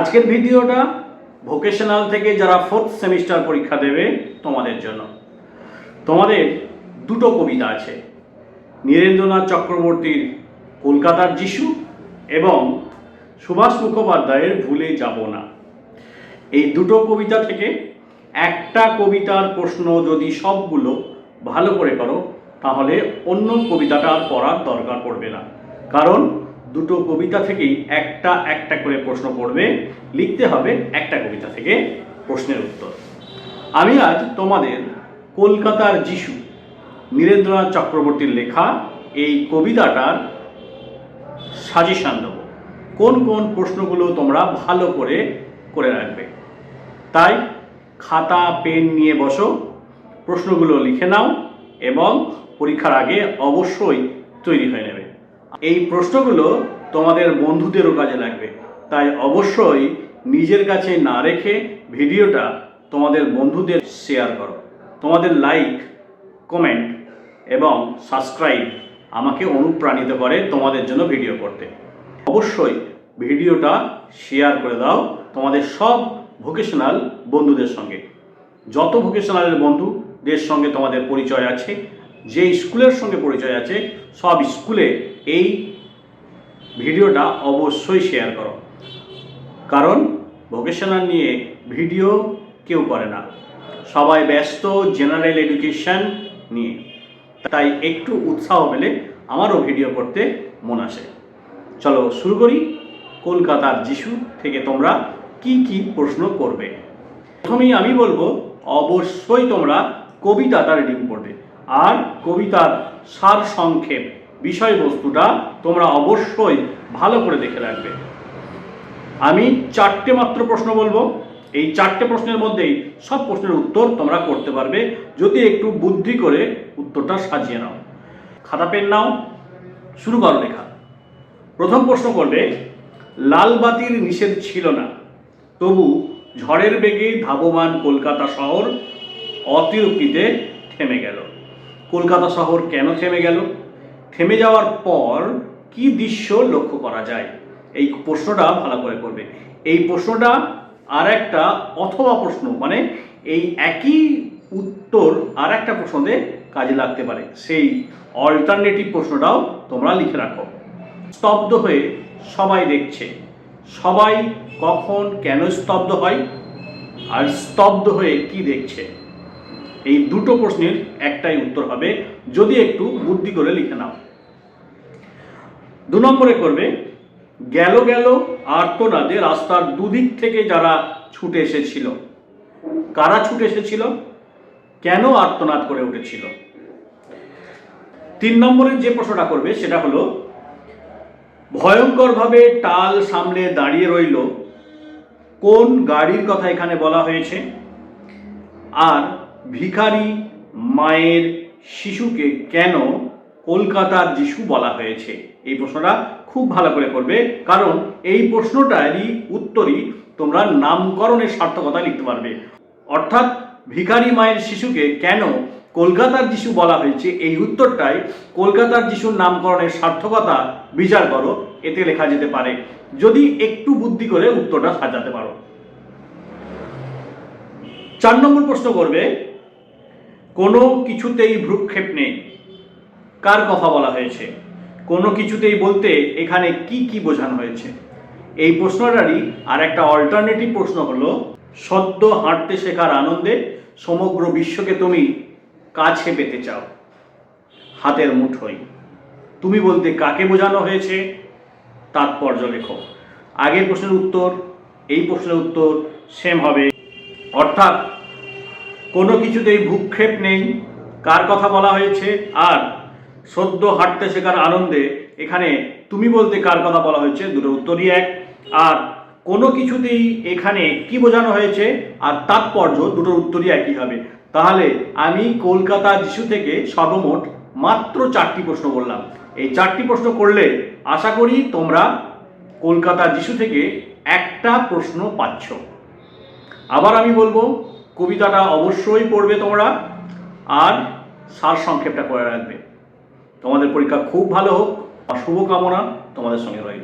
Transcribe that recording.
আজকের ভিডিওটা ভোকেশনাল থেকে যারা 4th সেমিস্টার পরীক্ষা দেবে তোমাদের জন্য। তোমাদের দুটো কবিতা আছে, নীরেন্দ্রনাথ চক্রবর্তীর কলকাতার যিশু এবং সুভাষ মুখোপাধ্যায়ের ভুলে যাব না। এই দুটো কবিতা থেকে একটা কবিতার প্রশ্ন যদি সবগুলো ভালো করে করো তাহলে অন্য কবিতাটা আর পড়ার দরকার পড়বে না, কারণ দুটো কবিতা থেকেই একটা একটা করে প্রশ্ন পড়বে, লিখতে হবে একটা কবিতা থেকে প্রশ্নের উত্তর। আমি আজ তোমাদের কলকাতার যিশু নীরেন্দ্রনাথ চক্রবর্তীর লেখা এই কবিতাটার সাজেশান দেবো, কোন কোন প্রশ্নগুলো তোমরা ভালো করে করে রাখবে। তাই খাতা পেন নিয়ে বসো, প্রশ্নগুলো লিখে নাও এবং পরীক্ষার আগে অবশ্যই তৈরি হয়ে নেবে। এই প্রশ্নগুলো তোমাদের বন্ধুদেরও কাজে লাগবে, তাই অবশ্যই নিজের কাছে না রেখে ভিডিওটা তোমাদের বন্ধুদের শেয়ার করো। তোমাদের লাইক, কমেন্ট এবং সাবস্ক্রাইব আমাকে অনুপ্রাণিত করে তোমাদের জন্য ভিডিও করতে। অবশ্যই ভিডিওটা শেয়ার করে দাও তোমাদের সব ভোকেশনাল বন্ধুদের সঙ্গে। যত ভোকেশনালের বন্ধুদের সঙ্গে তোমাদের পরিচয় আছে, যে স্কুলের সঙ্গে পরিচয় আছে, সব স্কুলে এই ভিডিওটা অবশ্যই শেয়ার করো, কারণ ভোকেশনাল নিয়ে ভিডিও কেউ করে না, সবাই ব্যস্ত জেনারেল এডুকেশন নিয়ে। তাই একটু উৎসাহ পেলে আমারও ভিডিও করতে মন আসে। চলো শুরু করি। কলকাতার যিশু থেকে তোমরা কি কি প্রশ্ন করবে। প্রথমেই আমি বলবো অবশ্যই তোমরা কবিতাটা রিডিং করবে, আর কবিতার সার সংক্ষেপ বিষয়বস্তুটা তোমরা অবশ্যই ভালো করে দেখে রাখবে। আমি 4টে মাত্র প্রশ্ন বলবো, এই 4টে প্রশ্নের মধ্যেই সব প্রশ্নের উত্তর তোমরা করতে পারবে যদি একটু বুদ্ধি করে উত্তরটা সাজিয়ে নাও। খাতা পেন নাও, শুরু করো লেখা। প্রথম প্রশ্ন করবে, লালবাতির নিষেধ ছিল না, তবু ঝড়ের বেগে ধাবমান কলকাতা শহর অতিরুক্তিতে থেমে গেল। কলকাতা শহর কেন থেমে গেল? থেমে যাওয়ার পর কি দৃশ্য লক্ষ্য করা যায়? এই প্রশ্নটা ভালো করে করবে। এই প্রশ্নটা আর একটা অথবা প্রশ্ন, মানে এই একই উত্তর আর একটা প্রশ্নে কাজে লাগতে পারে, সেই অল্টারনেটিভ প্রশ্নটাও তোমরা লিখে রাখো। স্তব্ধ হয়ে সবাই দেখছে, সবাই কখন কেন স্তব্ধ হয়, আর স্তব্ধ হয়ে কি দেখছে? এই দুটো প্রশ্নের একটাই উত্তর হবে যদি একটু বুদ্ধি করে লিখে নাও। 2 নম্বরে করবে, গেল গেল আর্তনাদে রাস্তার দুদিক থেকে যারা ছুটে এসেছিল। কারা ছুটে এসেছিল? কেন আর্তনাদ করে উঠেছিল? 3 নম্বরের যে প্রশ্নটা করবে সেটা হলো, ভয়ঙ্করভাবে টাল সামনে দাঁড়িয়ে রইল, কোন গাড়ির কথা এখানে বলা হয়েছে? আর ভিখারি মায়ের শিশুকে কেন কলকাতার যিশু বলা হয়েছে? এই প্রশ্নটা খুব ভালো করে করবে, কারণ এই প্রশ্নটারই উত্তরই তোমরা নামকরণের সার্থকতা লিখতে পারবে। অর্থাৎ ভিখারি মায়ের শিশুকে কেন কলকাতার যিশু বলা হয়েছে, এই উত্তরটাই কলকাতার যিশুর নামকরণের সার্থকতা বিচার করো, এতে লেখা যেতে পারে যদি একটু বুদ্ধি করে উত্তরটা সাজাতে পারো। 4 নম্বর প্রশ্ন করবে, কোনো কিছুতেই ভ্রুক্ষেপ নেই, কার কথা বলা হয়েছে? কোনো কিছুতেই বলতে এখানে কি কি বোঝানো হয়েছে? এই প্রশ্নটারই আর একটা অল্টারনেটিভ প্রশ্ন হলো, সদ্য হাঁটতে শেখার আনন্দে সমগ্র বিশ্বকে তুমি কাছে পেতে চাও, হাতের মুঠোয়। তুমি বলতে কাকে বোঝানো হয়েছে? তাৎপর্য লেখো। আগের প্রশ্নের উত্তর এই প্রশ্নের উত্তর সেম হবে, অর্থাৎ কোনো কিছুতেই ভ্রুক্ষেপ নেই, কার কথা বলা হয়েছে, আর সদ্য হাঁটতে শেখার আনন্দে এখানে তুমি বলতে কার কথা বলা হয়েছে, দুটো উত্তরই এক। আর কোনো কিছুতেই এখানে কি বোঝানো হয়েছে আর তাৎপর্য দুটোর উত্তরই একই হবে। তাহলে আমি কলকাতা যিশু থেকে সর্বমোট মাত্র 4টি প্রশ্ন বললাম। এই 4টি প্রশ্ন করলে আশা করি তোমরা কলকাতা যিশু থেকে একটা প্রশ্ন পাচ্ছ। আবার আমি বলবো, কবিতাটা অবশ্যই পড়বে তোমরা, আর সার সংক্ষেপটা করে রাখবে। তোমাদের পরীক্ষা খুব ভালো হোক, শুভকামনা তোমাদের সঙ্গে রয়েছে।